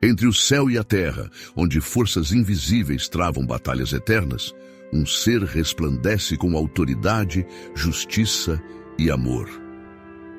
Entre o céu e a terra, onde forças invisíveis travam batalhas eternas, um ser resplandece com autoridade, justiça e amor.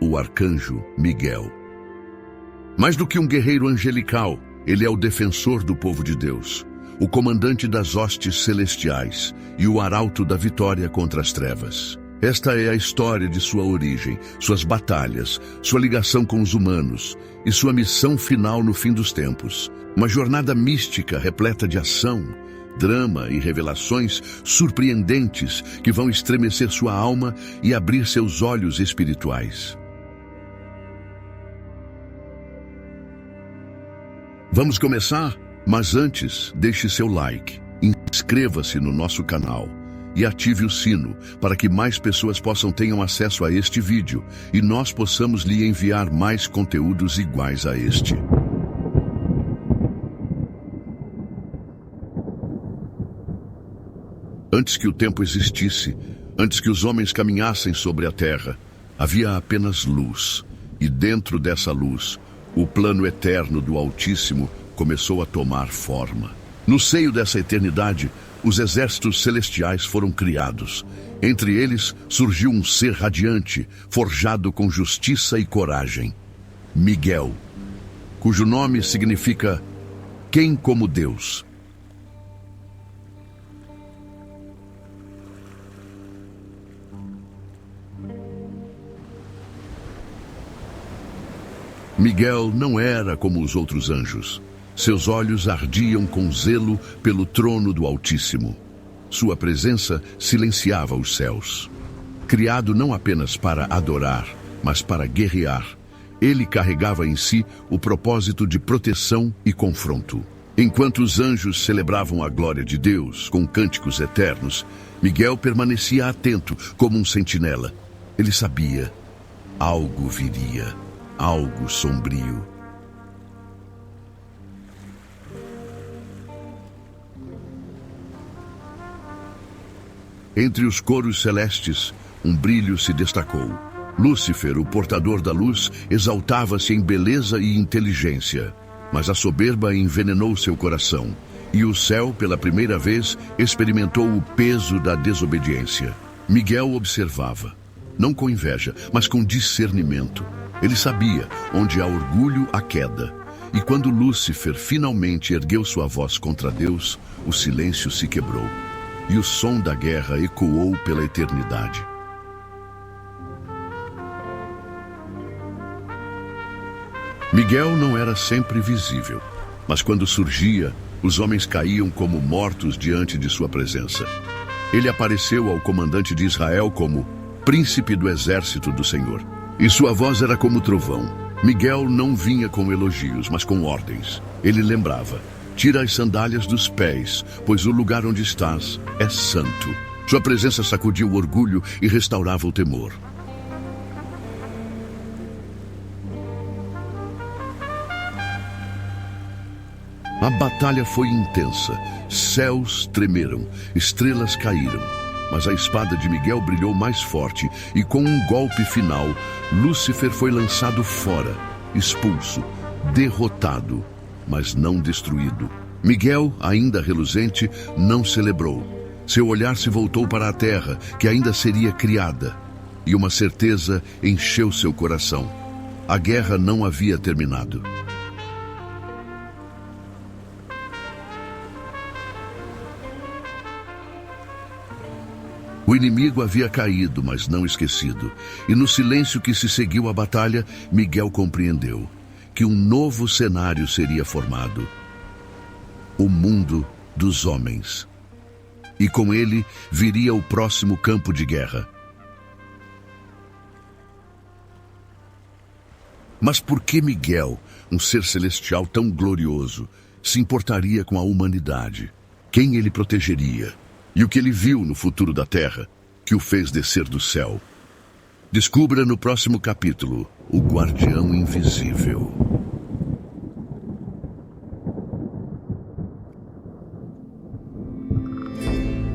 O arcanjo Miguel. Mais do que um guerreiro angelical, ele é o defensor do povo de Deus, o comandante das hostes celestiais e o arauto da vitória contra as trevas. Esta é a história de sua origem, suas batalhas, sua ligação com os humanos e sua missão final no fim dos tempos. Uma jornada mística repleta de ação, drama e revelações surpreendentes que vão estremecer sua alma e abrir seus olhos espirituais. Vamos começar? Mas antes, deixe seu like, inscreva-se no nosso canal e ative o sino para que mais pessoas tenham acesso a este vídeo e nós possamos lhe enviar mais conteúdos iguais a este. Antes que o tempo existisse, antes que os homens caminhassem sobre a terra, havia apenas luz, e dentro dessa luz, o plano eterno do Altíssimo começou a tomar forma. No seio dessa eternidade, os exércitos celestiais foram criados. Entre eles surgiu um ser radiante, forjado com justiça e coragem. Miguel, cujo nome significa "Quem como Deus?". Miguel não era como os outros anjos. Seus olhos ardiam com zelo pelo trono do Altíssimo. Sua presença silenciava os céus. Criado não apenas para adorar, mas para guerrear, ele carregava em si o propósito de proteção e confronto. Enquanto os anjos celebravam a glória de Deus com cânticos eternos, Miguel permanecia atento como um sentinela. Ele sabia, algo viria, algo sombrio. Entre os coros celestes, um brilho se destacou. Lúcifer, o portador da luz, exaltava-se em beleza e inteligência. Mas a soberba envenenou seu coração, e o céu, pela primeira vez, experimentou o peso da desobediência. Miguel observava, não com inveja, mas com discernimento. Ele sabia, onde há orgulho, há queda. E quando Lúcifer finalmente ergueu sua voz contra Deus, o silêncio se quebrou. E o som da guerra ecoou pela eternidade. Miguel não era sempre visível, mas quando surgia, os homens caíam como mortos diante de sua presença. Ele apareceu ao comandante de Israel como príncipe do exército do Senhor, e sua voz era como trovão. Miguel não vinha com elogios, mas com ordens. Ele lembrava: tira as sandálias dos pés, pois o lugar onde estás é santo. Sua presença sacudia o orgulho e restaurava o temor. A batalha foi intensa. Céus tremeram, estrelas caíram. Mas a espada de Miguel brilhou mais forte e com um golpe final, Lúcifer foi lançado fora, expulso, derrotado, mas não destruído. Miguel, ainda reluzente, não celebrou. Seu olhar se voltou para a terra, que ainda seria criada, e uma certeza encheu seu coração. A guerra não havia terminado. O inimigo havia caído, mas não esquecido. E no silêncio que se seguiu à batalha, Miguel compreendeu que um novo cenário seria formado. O mundo dos homens. E com ele viria o próximo campo de guerra. Mas por que Miguel, um ser celestial tão glorioso, se importaria com a humanidade? Quem ele protegeria? E o que ele viu no futuro da Terra, que o fez descer do céu? Descubra no próximo capítulo, o Guardião Invisível.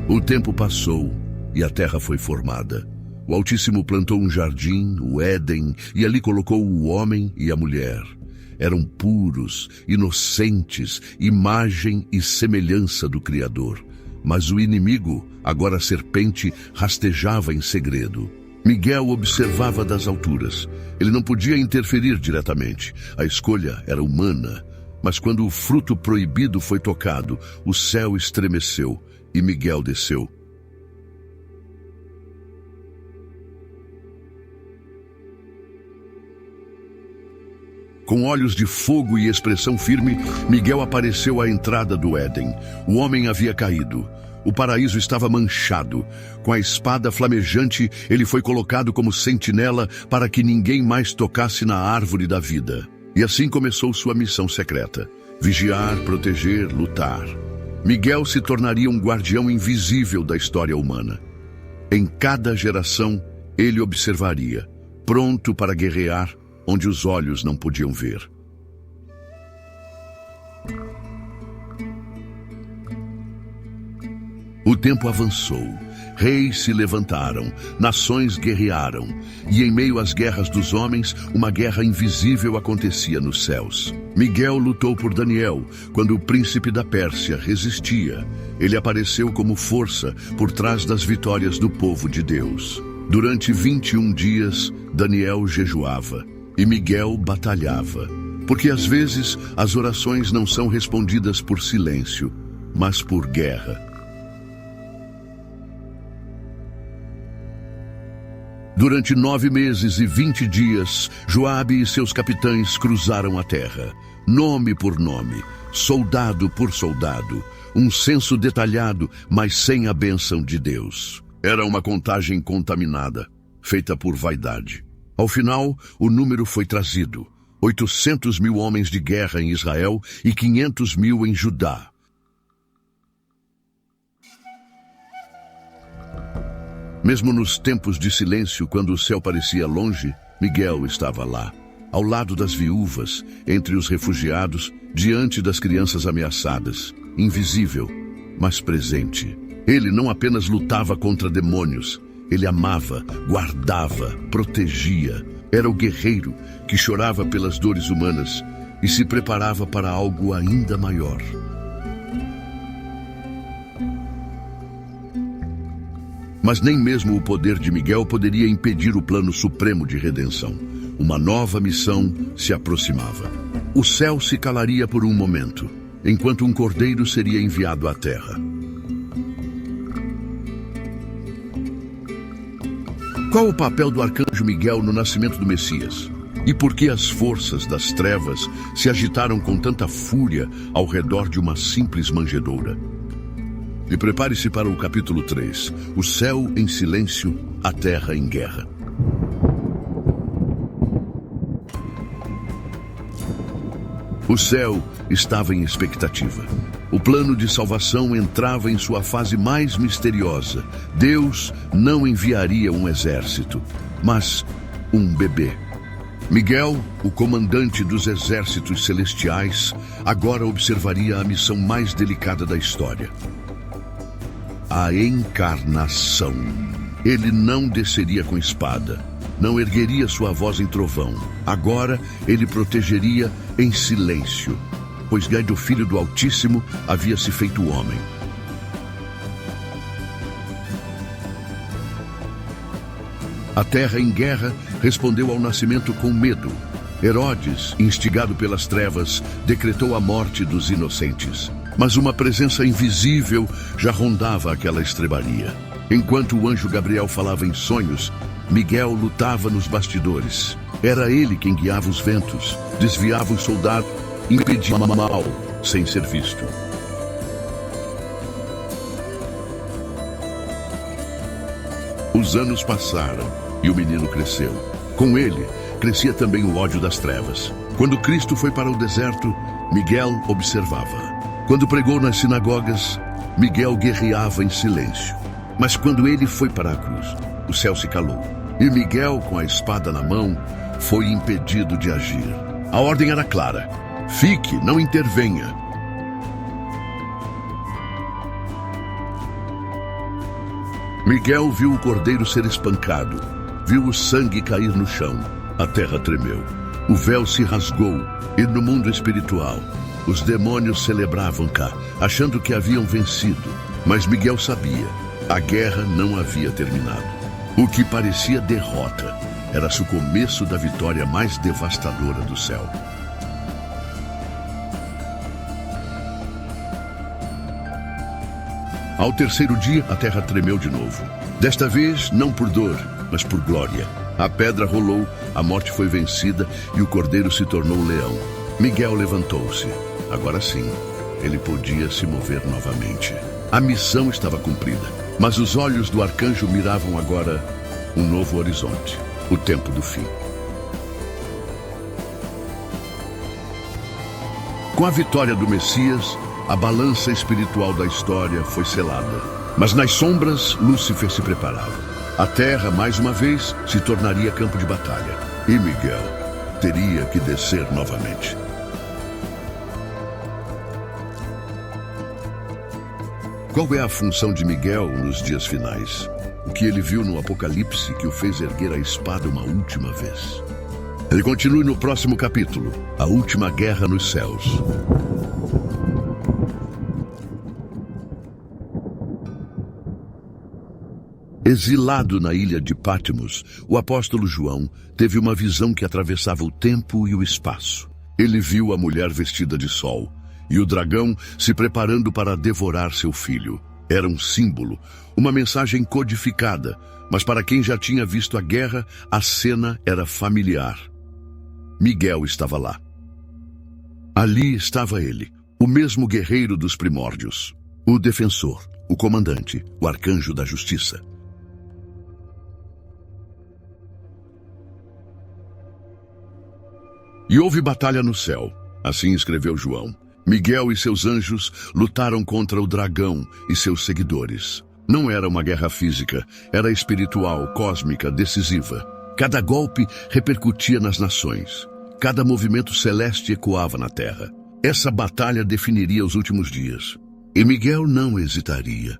O tempo passou e a terra foi formada. O Altíssimo plantou um jardim, o Éden, e ali colocou o homem e a mulher. eram puros, inocentes, imagem e semelhança do Criador. Mas o inimigo, agora serpente, rastejava em segredo. Miguel observava das alturas. Ele não podia interferir diretamente. A escolha era humana. Mas quando o fruto proibido foi tocado, o céu estremeceu e Miguel desceu. Com olhos de fogo e expressão firme, Miguel apareceu à entrada do Éden. O homem havia caído. O paraíso estava manchado. Com a espada flamejante, ele foi colocado como sentinela para que ninguém mais tocasse na árvore da vida. E assim começou sua missão secreta: vigiar, proteger, lutar. Miguel se tornaria um guardião invisível da história humana. Em cada geração, ele observaria, pronto para guerrear onde os olhos não podiam ver. O tempo avançou, reis se levantaram, nações guerrearam, e em meio às guerras dos homens, uma guerra invisível acontecia nos céus. Miguel lutou por Daniel, quando o príncipe da Pérsia resistia. Ele apareceu como força por trás das vitórias do povo de Deus. Durante 21 dias, Daniel jejuava, e Miguel batalhava, porque às vezes as orações não são respondidas por silêncio, mas por guerra. Durante 9 meses e 20 dias, Joabe e seus capitães cruzaram a terra, nome por nome, soldado por soldado, um censo detalhado, mas sem a bênção de Deus. Era uma contagem contaminada, feita por vaidade. Ao final, o número foi trazido: 800.000 homens de guerra em Israel e 500.000 em Judá. Mesmo nos tempos de silêncio, quando o céu parecia longe, Miguel estava lá, ao lado das viúvas, entre os refugiados, diante das crianças ameaçadas, invisível, mas presente. Ele não apenas lutava contra demônios, ele amava, guardava, protegia. Era o guerreiro que chorava pelas dores humanas e se preparava para algo ainda maior. Mas nem mesmo o poder de Miguel poderia impedir o plano supremo de redenção. Uma nova missão se aproximava. O céu se calaria por um momento, enquanto um cordeiro seria enviado à terra. Qual o papel do arcanjo Miguel no nascimento do Messias? E por que as forças das trevas se agitaram com tanta fúria ao redor de uma simples manjedoura? E prepare-se para o capítulo 3, o céu em silêncio, a terra em guerra. O céu estava em expectativa. O plano de salvação entrava em sua fase mais misteriosa. Deus não enviaria um exército, mas um bebê. Miguel, o comandante dos exércitos celestiais, agora observaria a missão mais delicada da história: a encarnação. Ele não desceria com espada, não ergueria sua voz em trovão. Agora ele protegeria em silêncio, pois do Filho do Altíssimo havia se feito homem. A terra em guerra respondeu ao nascimento com medo. Herodes, instigado pelas trevas, decretou a morte dos inocentes. Mas uma presença invisível já rondava aquela estrebaria. Enquanto o anjo Gabriel falava em sonhos, Miguel lutava nos bastidores. Era ele quem guiava os ventos, desviava os soldados, impedia o mal sem ser visto. Os anos passaram e o menino cresceu. Com ele, crescia também o ódio das trevas. Quando Cristo foi para o deserto, Miguel observava. Quando pregou nas sinagogas, Miguel guerreava em silêncio. Mas quando ele foi para a cruz, o céu se calou. E Miguel, com a espada na mão, foi impedido de agir. A ordem era clara: fique, não intervenha. Miguel viu o cordeiro ser espancado, viu o sangue cair no chão. A terra tremeu. o véu se rasgou e no mundo espiritual, os demônios celebravam cá, achando que haviam vencido. Mas Miguel sabia, a guerra não havia terminado. O que parecia derrota era o começo da vitória mais devastadora do céu. Ao terceiro dia, a terra tremeu de novo. Desta vez, não por dor, mas por glória. A pedra rolou, a morte foi vencida e o cordeiro se tornou leão. Miguel levantou-se. Agora sim, ele podia se mover novamente. A missão estava cumprida, mas os olhos do arcanjo miravam agora um novo horizonte, o tempo do fim. Com a vitória do Messias, a balança espiritual da história foi selada. Mas nas sombras, Lúcifer se preparava. A terra, mais uma vez, se tornaria campo de batalha. E Miguel teria que descer novamente. Qual é a função de Miguel nos dias finais? O que ele viu no Apocalipse que o fez erguer a espada uma última vez? Ele continue no próximo capítulo, a última guerra nos céus. Exilado na ilha de Patmos, o apóstolo João teve uma visão que atravessava o tempo e o espaço. Ele viu a mulher vestida de sol e o dragão se preparando para devorar seu filho. Era um símbolo, uma mensagem codificada, mas para quem já tinha visto a guerra, a cena era familiar. Miguel estava lá. Ali estava ele, o mesmo guerreiro dos primórdios, o defensor, o comandante, o arcanjo da justiça. E houve batalha no céu, assim escreveu João. Miguel e seus anjos lutaram contra o dragão e seus seguidores. Não era uma guerra física, era espiritual, cósmica, decisiva. Cada golpe repercutia nas nações. Cada movimento celeste ecoava na terra. Essa batalha definiria os últimos dias. E Miguel não hesitaria.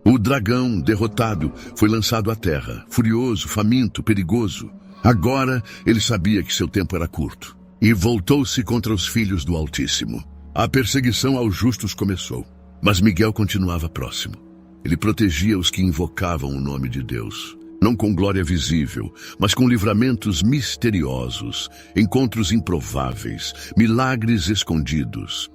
O dragão, derrotado, foi lançado à terra, furioso, faminto, perigoso. Agora ele sabia que seu tempo era curto e voltou-se contra os filhos do Altíssimo. A perseguição aos justos começou, mas Miguel continuava próximo. Ele protegia os que invocavam o nome de Deus, não com glória visível, mas com livramentos misteriosos, encontros improváveis, milagres escondidos.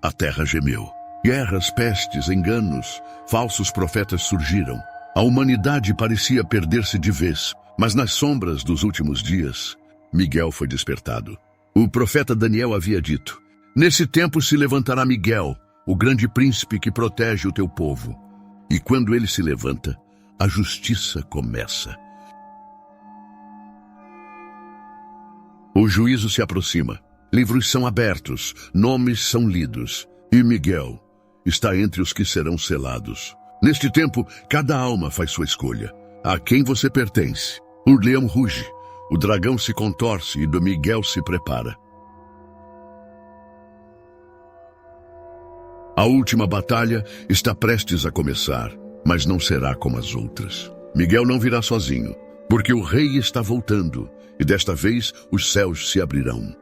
A terra gemeu. Guerras, pestes, enganos, falsos profetas surgiram. A humanidade parecia perder-se de vez, mas nas sombras dos últimos dias, Miguel foi despertado. O profeta Daniel havia dito: "Nesse tempo se levantará Miguel, o grande príncipe que protege o teu povo. E quando ele se levanta, a justiça começa." O juízo se aproxima. Livros são abertos, nomes são lidos, e Miguel está entre os que serão selados. Neste tempo, cada alma faz sua escolha. A quem você pertence? O leão ruge, o dragão se contorce e do Miguel se prepara. A última batalha está prestes a começar, mas não será como as outras. Miguel não virá sozinho, porque o rei está voltando, e desta vez os céus se abrirão.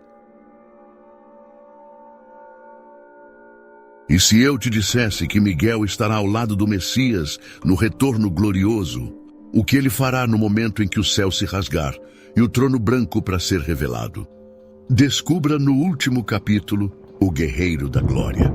E se eu te dissesse que Miguel estará ao lado do Messias no retorno glorioso, o que ele fará no momento em que o céu se rasgar e o trono branco para ser revelado? Descubra no último capítulo o guerreiro da glória.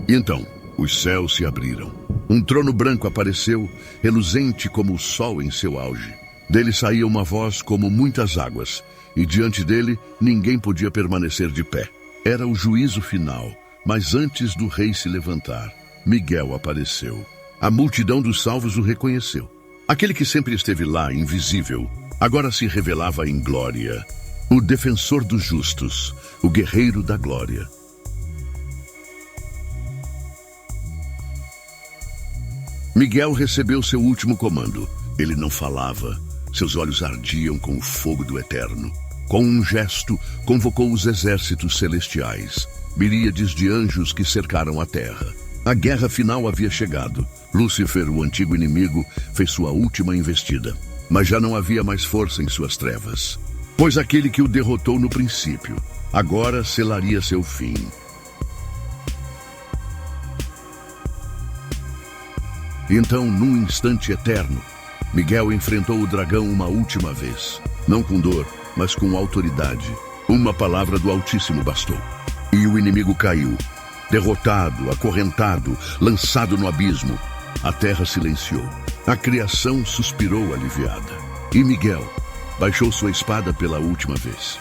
E então, os céus se abriram. Um trono branco apareceu, reluzente como o sol em seu auge. Dele saía uma voz como muitas águas, e diante dele ninguém podia permanecer de pé. Era o juízo final, mas antes do rei se levantar, Miguel apareceu. A multidão dos salvos o reconheceu. Aquele que sempre esteve lá, invisível, agora se revelava em glória. O defensor dos justos, o guerreiro da glória. Miguel recebeu seu último comando. Ele não falava, seus olhos ardiam com o fogo do eterno. Com um gesto, convocou os exércitos celestiais, miríades de anjos que cercaram a terra. A guerra final havia chegado. Lúcifer, o antigo inimigo, fez sua última investida. Mas já não havia mais força em suas trevas, pois aquele que o derrotou no princípio, agora selaria seu fim. Então, num instante eterno, Miguel enfrentou o dragão uma última vez. Não com dor, mas com autoridade. Uma palavra do Altíssimo bastou. E o inimigo caiu. Derrotado, acorrentado, lançado no abismo, a terra silenciou. A criação suspirou aliviada. E Miguel baixou sua espada pela última vez.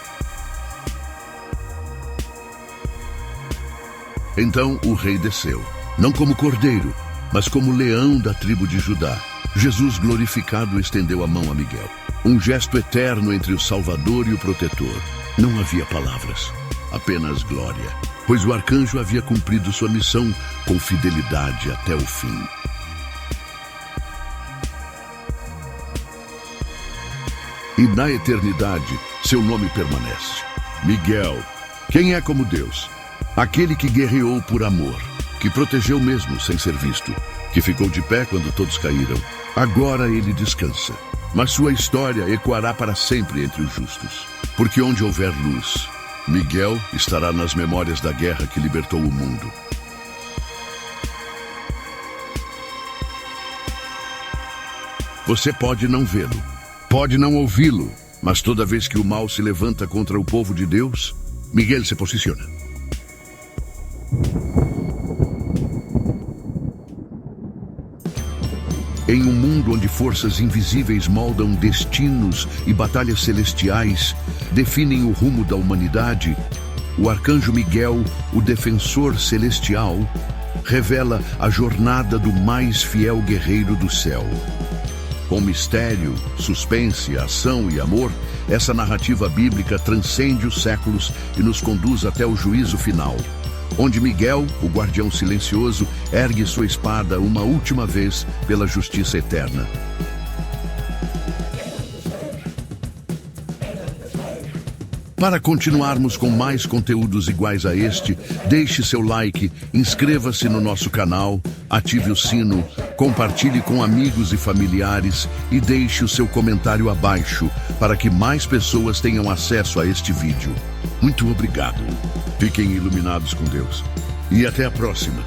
Então o rei desceu, não como cordeiro, mas como leão da tribo de Judá. Jesus glorificado estendeu a mão a Miguel. Um gesto eterno entre o Salvador e o Protetor. Não havia palavras, apenas glória, pois o arcanjo havia cumprido sua missão com fidelidade até o fim. E na eternidade, seu nome permanece. Miguel, quem é como Deus? Aquele que guerreou por amor, que protegeu mesmo sem ser visto, que ficou de pé quando todos caíram. Agora ele descansa, mas sua história ecoará para sempre entre os justos. Porque onde houver luz, Miguel estará nas memórias da guerra que libertou o mundo. Você pode não vê-lo, pode não ouvi-lo, mas toda vez que o mal se levanta contra o povo de Deus, Miguel se posiciona. Em um mundo onde forças invisíveis moldam destinos e batalhas celestiais definem o rumo da humanidade, o arcanjo Miguel, o defensor celestial, revela a jornada do mais fiel guerreiro do céu. Com mistério, suspense, ação e amor, essa narrativa bíblica transcende os séculos e nos conduz até o juízo final, onde Miguel, o guardião silencioso, ergue sua espada uma última vez pela justiça eterna. Para continuarmos com mais conteúdos iguais a este, deixe seu like, inscreva-se no nosso canal, ative o sino, compartilhe com amigos e familiares e deixe o seu comentário abaixo para que mais pessoas tenham acesso a este vídeo. Muito obrigado. Fiquem iluminados com Deus. E até a próxima.